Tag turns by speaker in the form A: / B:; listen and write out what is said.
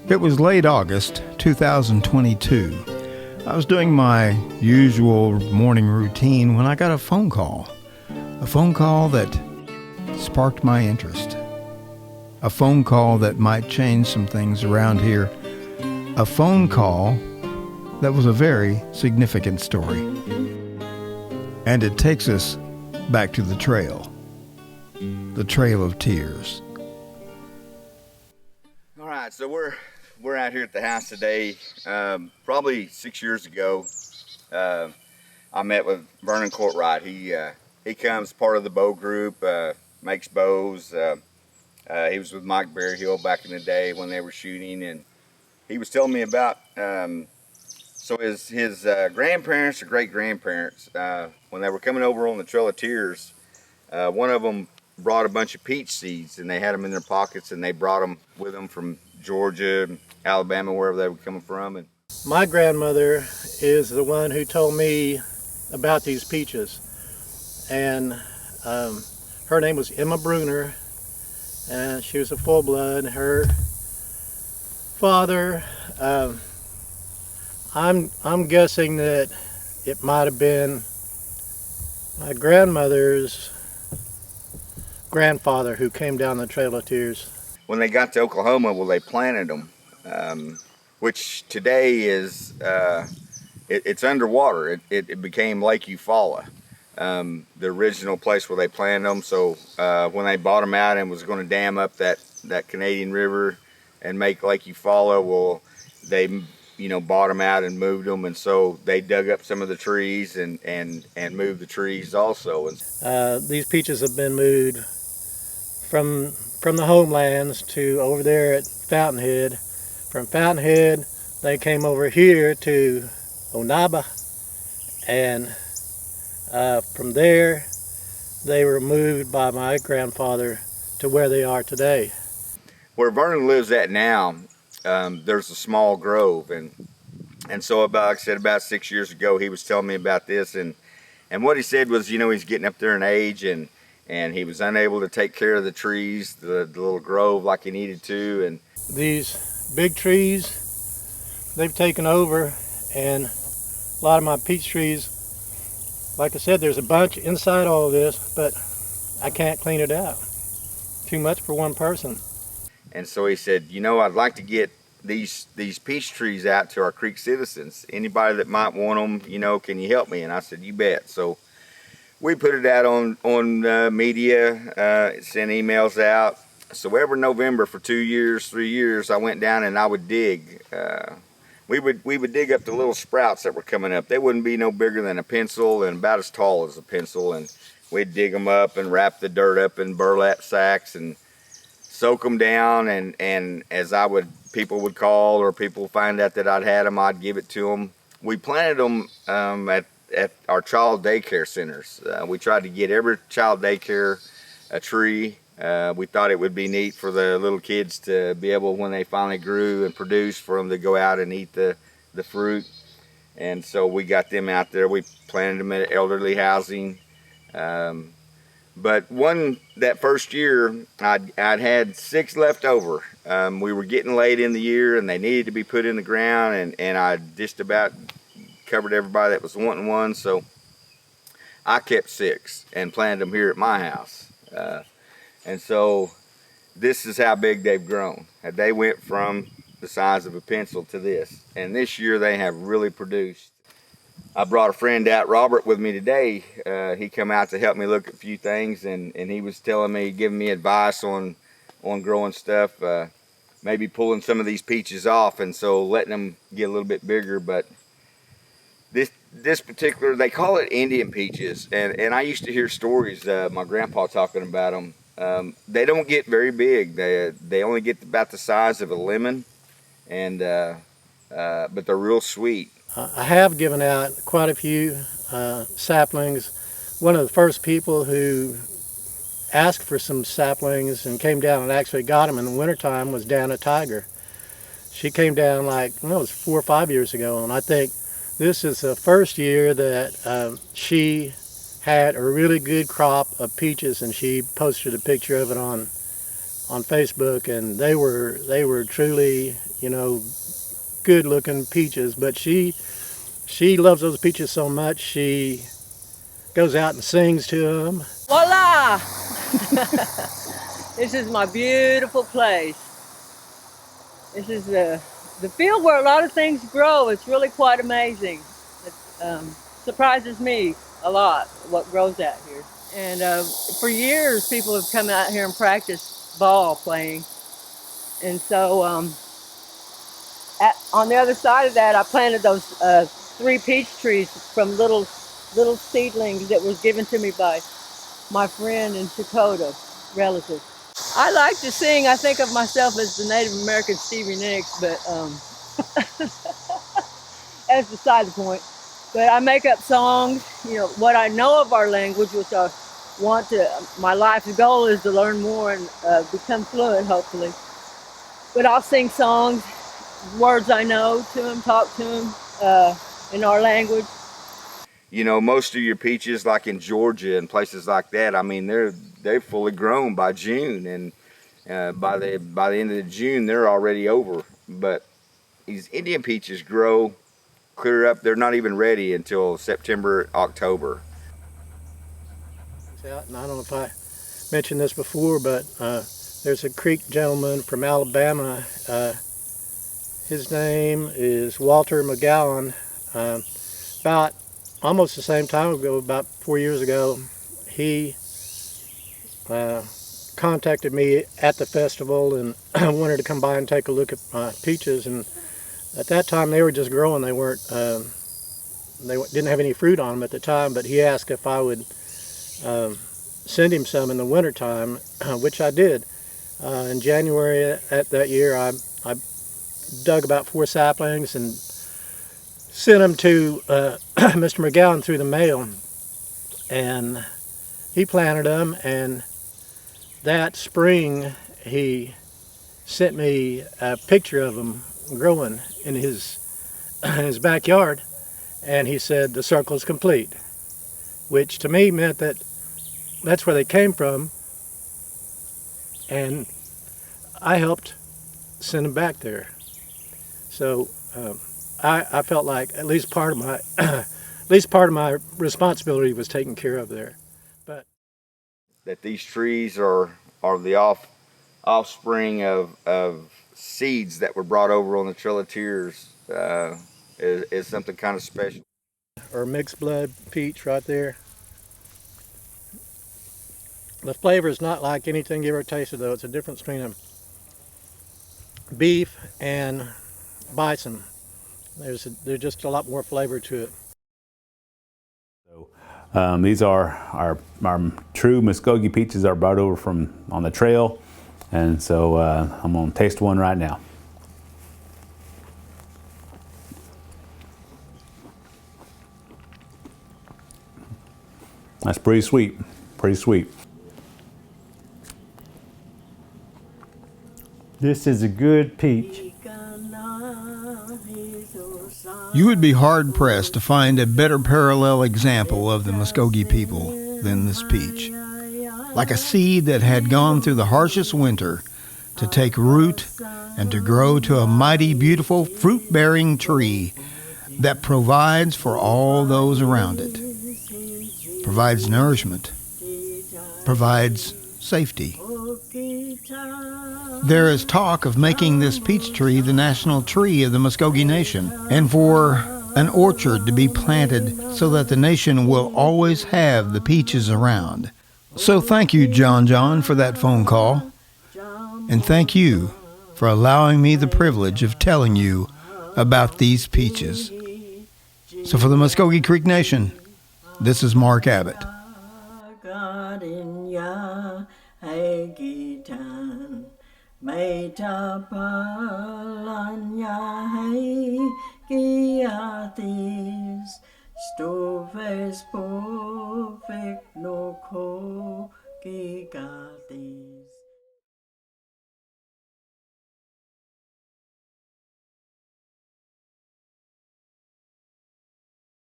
A: It was late August 2022. I was doing my usual morning routine when I got a phone call. A phone call that sparked my interest. A phone call that might change some things around here. A phone call that was a very significant story. And it takes us back to the trail. The Trail of Tears.
B: All right, so we're out here at the house today. Probably 6 years ago, I met with Vernon Courtwright. He comes part of the bow group, makes bows. He was with Mike Berryhill back in the day when they were shooting, and he was telling me about so his grandparents or great grandparents, when they were coming over on the Trail of Tears, one of them brought a bunch of peach seeds, and they had them in their pockets, and they brought them with them from Georgia, Alabama, wherever they were coming from. And
C: my grandmother is the one who told me about these peaches, and her name was Emma Bruner, and she was a full-blood. Her father, I'm guessing that it might have been my grandmother's grandfather who came down the Trail of Tears.
B: When they got to Oklahoma, well, they planted them, which today is, it's underwater. It became Lake Eufaula, the original place where they planted them. So when they bought them out and was going to dam up that Canadian River and make Lake Eufaula, well, they bought them out and moved them, and so they dug up some of the trees and moved the trees also.
C: These peaches have been moved from the homelands to over there at Fountainhead. From Fountainhead, they came over here to Onaba, and from there, they were moved by my grandfather to where they are today.
B: Where Vernon lives at now, there's a small grove, and so like I said, about 6 years ago, he was telling me about this, and what he said was, he's getting up there in age, and he was unable to take care of the trees, the little grove like he needed to. And
C: these big trees, they've taken over, and a lot of my peach trees, like I said, there's a bunch inside all of this, but I can't clean it out. Too much for one person.
B: And so he said, I'd like to get these peach trees out to our creek citizens. Anybody that might want them, can you help me? And I said, you bet. So we put it out on media, sent emails out. So every November for 2 years, 3 years, I went down and I would dig. We would dig up the little sprouts that were coming up. They wouldn't be no bigger than a pencil and about as tall as a pencil. And we'd dig them up and wrap the dirt up in burlap sacks and soak them down. And as people would call or people find out that I'd had them, I'd give it to them. We planted them at our child daycare centers. We tried to get every child daycare a tree. We thought it would be neat for the little kids to be able, when they finally grew and produced, for them to go out and eat the fruit. And so we got them out there. We planted them at elderly housing. But that first year, I'd had 6 left over. We were getting late in the year and they needed to be put in the ground, and I just about covered everybody that was wanting one, so I kept 6 and planted them here at my house. And so this is how big they've grown. They went from the size of a pencil to this, and this year they have really produced. I brought a friend out, Robert, with me today. He come out to help me look at a few things, and he was telling me, giving me advice on growing stuff, maybe pulling some of these peaches off, and so letting them get a little bit bigger. But this particular, they call it Indian peaches, and I used to hear stories, my grandpa talking about them. They don't get very big. They only get about the size of a lemon, and but they're real sweet.
C: I have given out quite a few saplings. One of the first people who asked for some saplings and came down and actually got them in the wintertime was Dana Tiger. She came down it was 4 or 5 years ago, and I think this is the first year that she had a really good crop of peaches, and she posted a picture of it on Facebook, and they were truly, you know, good looking peaches, but she loves those peaches so much she goes out and sings to them.
D: Voila! This is my beautiful place. This is the field where a lot of things grow. It's really quite amazing. It surprises me a lot what grows out here. And for years, people have come out here and practiced ball playing. And so on the other side of that, I planted those 3 peach trees from little seedlings that was given to me by my friend in Dakota, relative. I like to sing. I think of myself as the Native American Stevie Nicks, but that's beside the point. But I make up songs, you know, what I know of our language, which I want to, my life's goal is to learn more and become fluent, hopefully. But I'll sing songs, words I know to them, talk to them in our language.
B: You know, most of your peaches, like in Georgia and places like that, I mean, they're fully grown by June, and by the end of June, they're already over. But these Indian peaches grow clear up. They're not even ready until September, October.
C: And I don't know if I mentioned this before, but there's a Creek gentleman from Alabama. His name is Walter McGowan. About almost the same time ago, about 4 years ago, he contacted me at the festival and wanted to come by and take a look at my peaches. And at that time, they were just growing. They weren't. They didn't have any fruit on them at the time. But he asked if I would send him some in the wintertime, which I did. In January at that year, I dug about 4 saplings and sent them to Mr. McGowan through the mail, and he planted them. And that spring, he sent me a picture of them growing in his backyard, and he said the circle's complete, which to me meant that that's where they came from, and I helped send them back there. So I felt like at least part of my responsibility was taken care of there. But
B: that these trees are the offspring of seeds that were brought over on the Trail of Tears is something kind of special.
C: Or mixed blood peach right there. The flavor is not like anything you ever tasted, though. It's a difference between a beef and bison. There's just a lot more flavor to it.
E: These are our true Muscogee peaches are brought over from on the trail, and so I'm gonna taste one right now. That's pretty sweet, pretty sweet.
F: This is a good peach.
A: You would be hard-pressed to find a better parallel example of the Muscogee people than this peach. Like a seed that had gone through the harshest winter to take root and to grow to a mighty, beautiful, fruit-bearing tree that provides for all those around it, provides nourishment, provides safety. There is talk of making this peach tree the national tree of the Muscogee Nation, and for an orchard to be planted so that the nation will always have the peaches around. So thank you, John, for that phone call, and thank you for allowing me the privilege of telling you about these peaches. So for the Muscogee Creek Nation, this is Mark Abbott.
G: Mây ta pa lan ya hay kia tis sto ves po vek no ko ki ka tis.